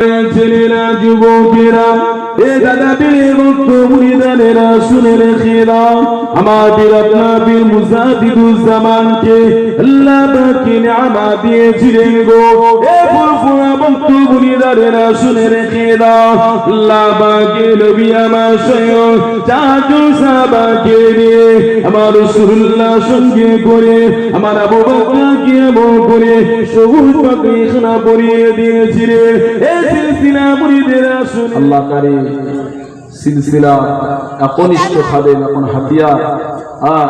ছেলেরা যুবকেরা এ দাদা পীরের ভক্ত মুরিদানেরা শুনে রেখে দাও, আমার পীর আপনার পীর মুজাদ্দিদুজ্জামানকে আল্লাহ পাক নিয়ামত দিয়েছিলেন গো। এ ফুরফুরা ভক্ত মুরিদানেরা শুনে রেখে দাও, আল্লাহ পাক নবী আমার স্বয়ং চাচু সাহাবাকে নিয়ে আমার রাসূলুল্লাহ সঙ্গে করে আমার আবু বকরকে এমন করে সবুজ পাখিখানা পরিয়ে দিয়েছিলেন। এই সিলসিলা মুরিদেরা শুনে আল্লাহ কারী সিলসিলা একনিষ্ঠ খাদেম এখন হাতিয়ার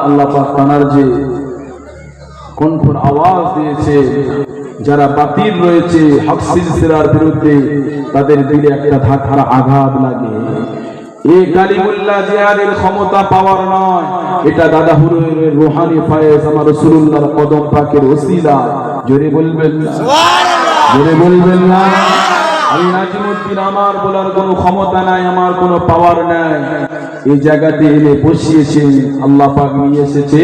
আল্লাহ পাক তানার যে কণ্ঠর আওয়াজ দিয়েছে, যারা বাতিল রয়েছে হক সিলসিলার বিরুদ্ধে তাদের দিলে একটা ধাক্কার আঘাত লাগে। এই কালিমুল্লাহ জিহাদের ক্ষমতা পাওয়ার নয়, এটা দাদা হুজুরের রূহানি ফয়েজ আমার রাসূলুল্লাহর কদম পাকের ওসিলা। জোরে বলবেন না সুবহানাল্লাহ, জোরে বলবেন না। আমি নাজিমুদ্দিন আমার বলার কোনো ক্ষমতা নাই, আমার কোনো পাওয়ার নাই। এই জায়গাতে এনে বসিয়েছেন আল্লাহ পাক নিয়ে এসেছে,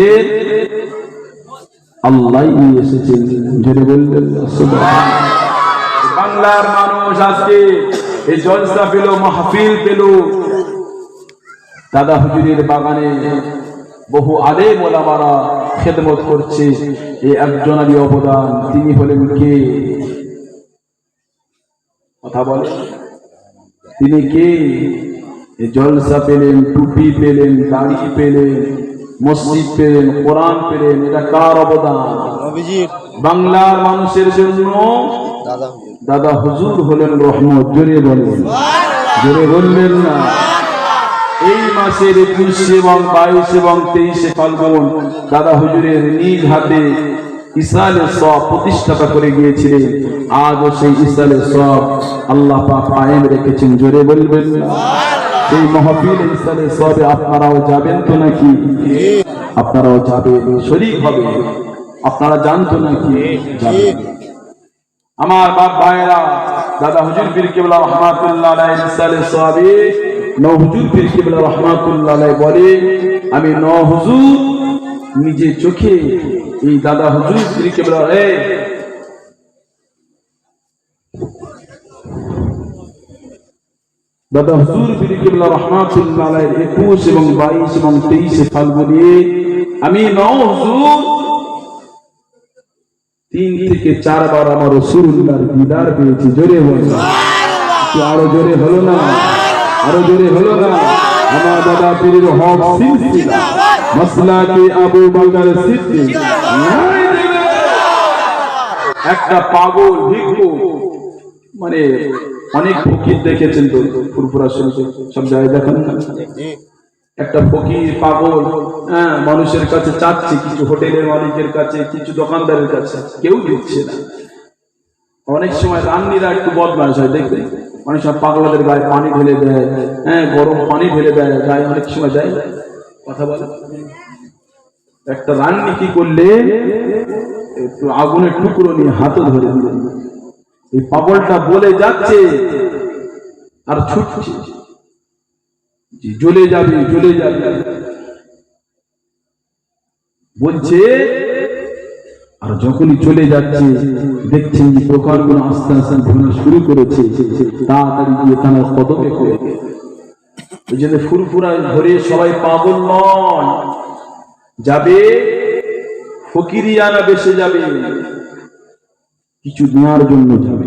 আল্লাহই নিয়ে এসেছেন। জোরে বলবেন না সুবহানাল্লাহ। বাংলার মানুষ আজকে এই জলসা পেল, মাহফিল পেল, দাদা হুজুরের বাগানে বহু আলেম ওলামারা খেদমত করছে। এই একজনারই অবদান, তিনি হলেন কে? কথা বলে তিনি কে? জলসা পেলেন, টুপি পেলেন, দাড়ি পেলেন, মসজিদ পেলেন, কোরআন পেলেন, এটা কার অবদান? বাংলার মানুষের জন্য দাদা হুজুর হলেন রহমত। জোরে বলেন, জোরে বললেন না। এই মাসের 21 এবং 22 এবং 23 ফাল্গুন দাদা হুজুরের নিজ হাতে ইসালে সওয়াব প্রতিষ্ঠাতা করে গিয়েছিলেন। আজও সেই ইসালে সওয়াব আল্লাহ পাক কায়েম রেখেছেন। জোরে বলবেন না। সেই মাহফিল ইসালে সওয়াবে আপনারাও যাবেন তো নাকি? আপনারাও যাবেন, শরীক হবে। আপনারা জানতো নাকি? যাবেন। আমার বাপ ভাইরা, দাদা হুজুর পীর কেবলা রহমাতুল্লাহ আলাইহি ইসালে সওয়াবে হুজুর পীর কেবলা রহমাতুল্লাহ আলাইহি বলে, আমি হুজুর নিজে চোখে এই দাদা হুজুর পীর কেবলা দাদা হুজুর পীর কেবলা রহমাতুল্লাহ আলাইহি 21 এবং 22 এবং 23 ফাল্গুনে আমি হুজুর 3 থেকে 4 বার আমার রাসূলুল্লাহর দিদার পেয়েছি। জোরে বলুন সুবহানাল্লাহ। আরো জোরে হলো না, আরো জোরে হলো না। আমার দাদা পীরের হক সিলসিলা মাসলাকে আবু বকর সিদ্দিক। একটা পাগল ভিক্ষু, মানে অনেক ফকির দেখেছেন তো ফুরফুরা শরীফে সব জায়গায় দেখেন না, একটা ফকির পাগল মানুষের কাছে চাচ্ছে, কিছু হোটেলের মালিকের কাছে, কিছু দোকানদারের কাছে, কেউ দিচ্ছে না। অনেক সময় রান্নিরা একটু বদমাশ হয়, দেখবেন অনেক সময় পাগলাদের গায়ে পানি ঢেলে দেয়, গরম পানি ঢেলে দেয় গায়ে, অনেক সময় দেয়। কথা বলে একটা রান্নি কি করলে একটু আগুনের টুকরো নিয়ে হাতে ধরে দিলেন। এই পাগলটা বলে যাচ্ছে আর ছুটছে, জ্বলে যাবে জ্বলে যাবে বলছে। আর যখনই চলে যাচ্ছে দেখছেন যে প্রকারগুলো আস্তে আস্তে ভাঙা শুরু করেছে, তাড়াতাড়ি গিয়ে তার কদমে পড়ে গেল। ওই জন্য ফুরফুরায় ধরে সবাই পাগল নয়, যাবে ফকিরিয়ানা বেসে যাবে, কিছু নেওয়ার জন্য যাবে।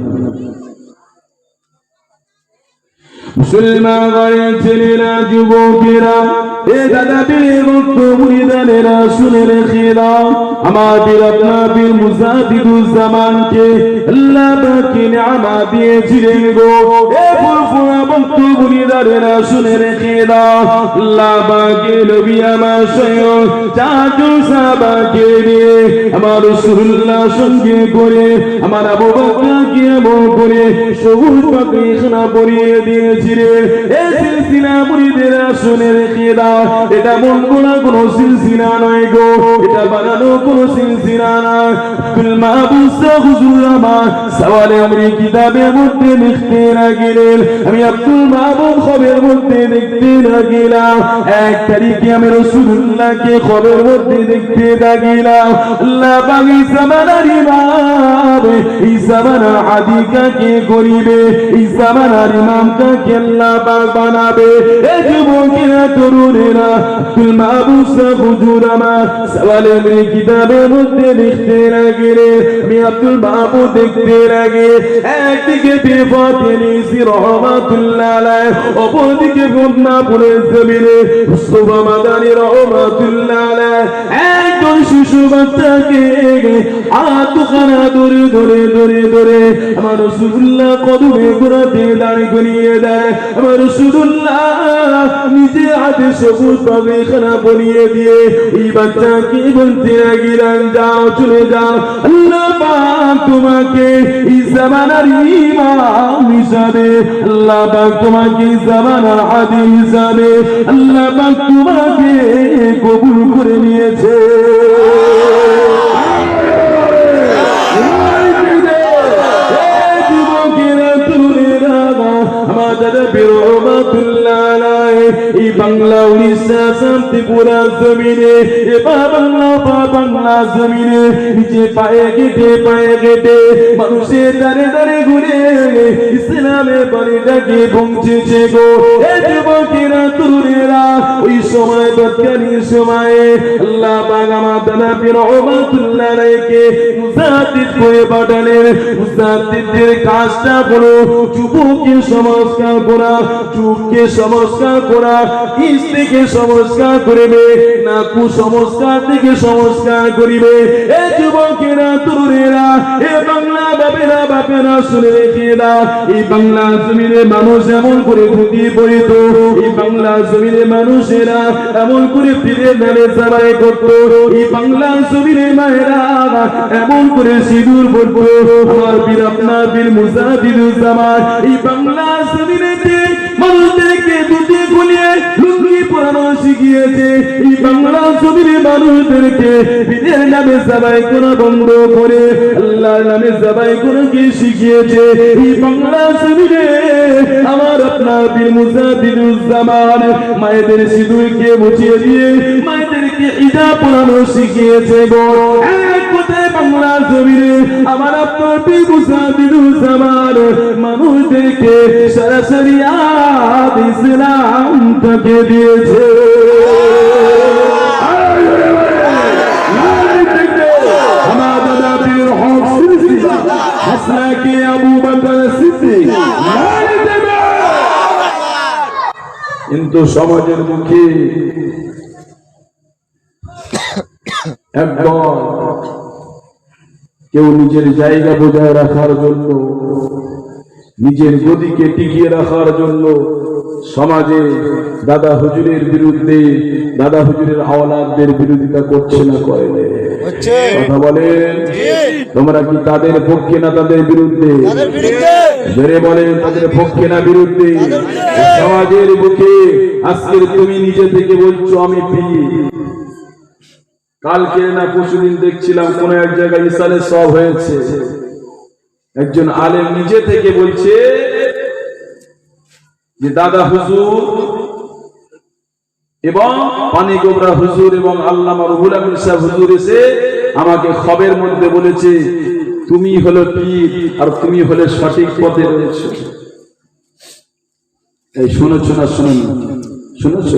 মুসলমান ঘরের ছেলেরা যুবকেরা এ দাদা পীরের ভক্ত মুরিদানেরা শুনে রেখে দাও, আমার পীর আপনার পীর মুজাদ্দিদুজ্জামানকে আল্লাহ পাক নিয়ামত দিয়েছিলেন গো। এ ফুরফুরা ভক্ত মুরিদানেরা শুনে রেখে দাও, আল্লাহ পাক নবী আমার স্বয়ং চাচু সাহাবাকে নিয়ে আমার রাসূলুল্লাহ সঙ্গে করে আমার আবু বকরকে এমন করে সবুজ পাখিখানা পরিয়ে দিয়েছিলেন। এই সিলসিলা মুরিদেরা শুনে রেখে দাও, এটা মন গড়া কোনো সিলসিলা নয় গো, এটা বানানো কোনো সিলসিলা নাই। আব্দুল মাহবুব হুজুর আমার সওয়ালে আমরি কিতাবের মধ্যে লিখতে লাগিলেন, আমি আব্দুল মাহবুব খবরের মধ্যে দেখতে লাগিলাম, 1 তারিখে আমি রাসূলুল্লাহকে খবরের মধ্যে দেখতে লাগিলাম। আল্লাহ পাক এই জামানার ইমাম, এই জামানার হাদি কাকে করিবে, এই জামানার ইমাম কাকে আল্লাহ পাক বানাবে। এই যুবকেরা তরুণেরা আব্দুল মাহবুব হুজুর আমার সওয়ালে আমরি কিতাবের মধ্যে লিখতে লাগিলেন, আমি আব্দুল মাহবুব দেখতে লাগে একদিকে বেফাতেনিসি রহমাতুল্লাহ আলাইহি, অপরদিকে বন্যাপুরের জমিনে মুস্তাফা মাদানী রহমাতুল্লাহ আলাইহি একজন শিশু বাচ্চাকে হাতখানা ধরে ধরে ধরে ধরে আমার রাসূলুল্লাহ কদমে গোড়াতে দাঁড় করিয়ে দেয়। আমার রাসূলুল্লাহ নিজে হাতে সবুজ পায়খানা বনিয়ে দিয়ে এই বাচ্চাকে বলতে লাগিলেন, যাও চলে যাও, আল্লাহ পাক তোমাকে এই জামানার ইমাম হিসাবে, আল্লাহ পাক তোমাকে এই জামানার হাদি হিসাবে আল্লাহ পাক তোমাকে কবুল করে নিয়েছে। এই বাংলা উড়িষ্যা শান্তিপুরা জমিনে, বাংলা জমিনে নিচে পায়ে গেটে মানুষের দাঁড়ে দাঁড়ে ঘুরে ইসলামের বাণীটাকে পৌঁছেছে গো। এই যুবকেরা তরুণেরা ওই সময় তৎকালীন সময়ে আল্লাহ পাক আমার দাদা পীর রহমাতুল্লাহ আলাইহিকে মুজাদ্দিদ করে পাঠালেন। মুজাদ্দিদের কাজটা হলো যুবককে সংস্কার করা, যুগকে সংস্কার করা, স্ত্রীকে সংস্কার করিবে না কুসংস্কার থেকে সংস্কার করিবে। এ যুবকেরা তরুণেরা, এ বাংলা বাপেরা শুনে রেখে দাও, এই বাংলা জমিনে মানুষ এমন করে ধুতি পড়িত, এই বাংলা জমিনে মানুষেরা এমন করে পীরের নামে জবাই করত, এই বাংলা জমিনে মায়েরা এমন করে সিঁদুর পড়তো। আমার পীর আপনার পীর মুজাহিদুজ্জামান এই বাংলা জমিনেতে মানুষদেরকে ধুতি খুলিয়ে লুঙ্গি পরানো শিখিয়েছে, এই বাংলা জমিনে মানুষদেরকে পীরের নামে জবাই করা বন্ধ করে আল্লাহর নামে জবাই করা কি শিখিয়েছে। এই বাংলা জমিনে আমার আপনার পীর মুজাহিদুজ্জামান মায়েদের সিঁদুরকে মুছিয়ে দিয়ে মায়েদেরকে হিজাব পরানো শিখিয়েছে গো। এক কথায় বাংলা জমিনে আমার আপনার পীর মুজাহিদুজ্জামান মানুষদেরকে সরাসরি ইসলামটাকে দিয়েছে। আমার দাদা পীর হক সিদ্দিক হাসনাকে আবু বকর সিদ্দিক, কিন্তু সমাজের মুখে একদম কেউ নিজের জায়গা বজায় রাখার জন্য, নিজের গদিকে টিকিয়ে রাখার জন্য সমাজে দাদা হুজুরের বিরুদ্ধে, দাদা হুজুরের আওলাদদের বিরোধিতা করছে না করে? কথা বলেন, তোমরা কি তাদের পক্ষে না তাদের বিরুদ্ধে? জোরে বলেন, তাদের পক্ষে না বিরুদ্ধে? সমাজের বুকে আজকের তুমি নিজে থেকে বলছো আমি পীর, কালকে না পরশুদিন দেখছিলাম কোন এক জায়গায় ইসালে সব হয়েছে, একজন আলেম নিজে থেকে বলছে যে দাদা হুজুর এবং পানি গোবরা হুজুর এবং আল্লামা রুহুল আমিন সাহেব হুজুর এসে আমাকে খবরের মধ্যে বলেছে তুমি হলো পীর আর তুমি হলে সঠিক পথে রয়েছে। এই শুনেছ না? শুনেছ?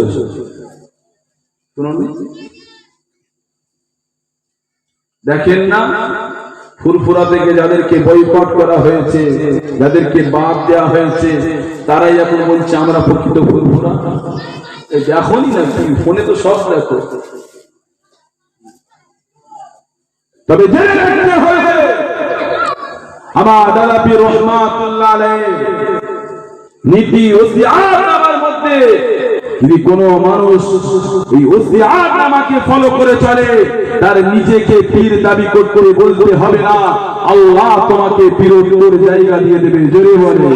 দেখেন না ফুরফুরা থেকে যাদেরকে বয়কট করা হয়েছে, যাদেরকে বাদ দেওয়া হয়েছে, তারাই এখন বলছে আমরা প্রকৃত ফুরফুরা। এখনই না, ফোনে তো সব দেখো। তবে জেনে রাখতে হবে আমার দাদা পীর রহমাতুল্লাহ আলাইহি নীতি ওসিয়াতনামার মধ্যে যদি কোনো মানুষ এই ওসিয়াতনামাকে ফলো করে চলে, তার নিজেকে পীর দাবি করতে বলতে হবে না, আল্লাহ তোমাকে পীরের জায়গা দিয়ে দেবে। জোরে বলে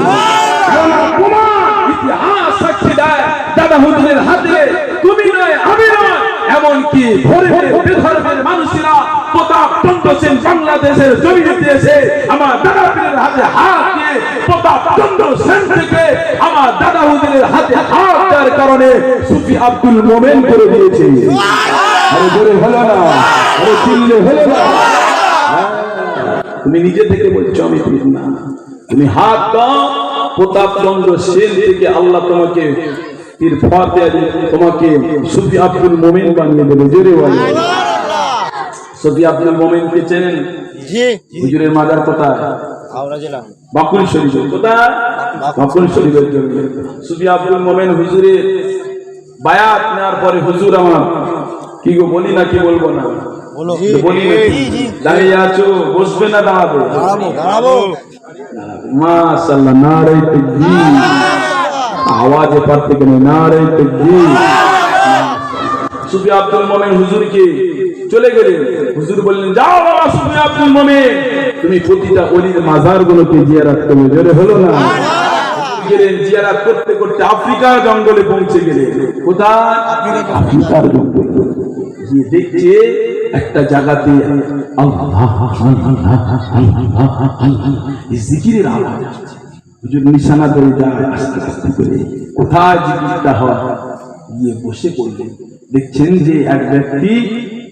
ইতিহাস সাক্ষী দেয় দাদা হুজুরের হাতে তুমি নয় আমি নয় এমনকি ধর্মের বেধর্মের মানুষেরা প্রতাপ চন্দ্র সেন বাংলাদেশের জমিতে এসে আমার দাদা পীরের হাতে হাত দিয়ে প্রতাপ চন্দ্র সেন থেকে আমার দাদা হুজুরের হাতে হাত দেওয়ার কারণে সুফি আব্দুল মোমেন করে দিয়েছে। আরে জোরে হলো না, আরে চিল্লে হলো না। তুমি নিজে থেকে বলছো আমি পীর না, তুমি হাত দাও প্রতাপ চন্দ্র সেন থেকে আল্লাহ তোমাকে পীর ফাতেহা তোমাকে সুফি আব্দুল মোমেন বানিয়ে দেবে। জোরে বলো। সুফি আব্দুল মোমেন কে চেনেন? জি। হুজুরের মাজার কোথায়? হাওড়া জেলা বাকুল শরীফ। কোথায়? বাকুল শরীফের জন্য সুফি আব্দুল মোমেন হুজুরের বায়াত নেওয়ার পরে হুজুর আমার কি গো বলি না কি বলবো না বলি, দাঁড়িয়ে আছো, বসবে না দাঁড়াবো? দাঁড়াবো। মাশাআল্লাহ, নারে তাকবীর। আওয়াজে পারতে কেন? নারে তাকবীর। সুফি আব্দুল মোমেন হুজুরকে চলে গেলেন। হুজুর বললেন, যাও বাবা সুফি আব্দুল মোমেন, তুমি প্রতিটা ওলির মাজারগুলোকে জিয়ারত করবে। জোরে হলো না? গেলেন, জিয়ারত করতে করতে আফ্রিকার জঙ্গলে পৌঁছে গেলেন। কোথায়? আফ্রিকার জঙ্গলে গিয়ে দেখছে একটা জায়গাতে জিকিরের আওয়াজ আসছে। হুজুর নিশানা ধরে যায় আস্তে আস্তে করে, কোথায় জিকিরটা হয়? গিয়ে বসে পড়লেন। দেখছেন যে এক ব্যক্তি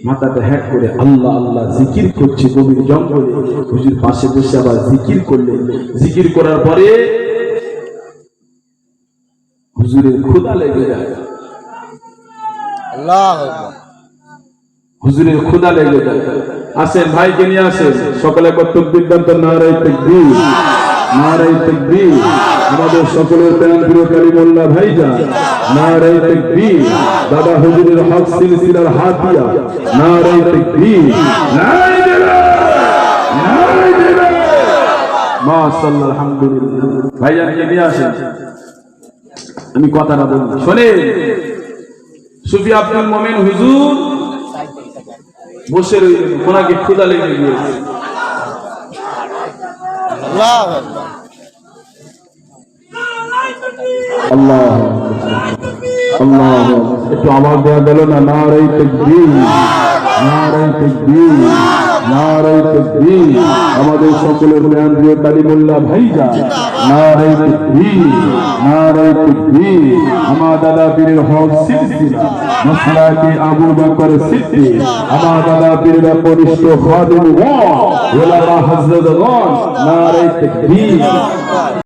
মাথাটা হ্যাট করে আল্লাহ আল্লাহ জিকির করছে গভীর জঙ্গলে। হুজুর পাশে বসে আবার জিকির করলেন। জিকির করার পরে হুজুরের ক্ষুধা লেগে যায়। আল্লাহু আকবার। হুজুরের ক্ষুধা লেগে যায়। আসেন ভাইকে নিয়ে আসেন, সকলে তাকবীর দেন তো, নারে তাকবীর, নারে তাকবীর। আমাদের সকলের প্রাণ প্রিয় কালিমুল্লাহ ভাইজান, নারে তাকবীর। দাদা হুজুরের হক সিলসিলার হাতিয়া, নারে তাকবীর, নারে তাকবীর, নারে তাকবীর। মাশাআল্লাহ, আলহামদুলিল্লাহ। ভাইজানকে নিয়ে আসেন, আমি কথাটা বলি শোনেন। সুফি আব্দুল মোমেন হুজুর বসে রইলেন, ওনাকে ক্ষুধা লেগে গিয়েছে। আল্লাহ আল্লাহ, একটু আওয়াজ দেওয়া গেল না? নারে তাকবীর, নারে তাকবীর, নারে তাকবীর। আমাদের সকলের প্রাণ প্রিয় কালিমুল্লাহ ভাইজান, নারে তাকবীর, নারে তাকবীর। আমার দাদা পীরের হক সিলসিলা মাসলাকে আবু বকর সিদ্দিক, আমার দাদা পীরের পরিষ্ঠ খাদিম ওয়া ওলামা হযরতগণ, নারে তাকবীর।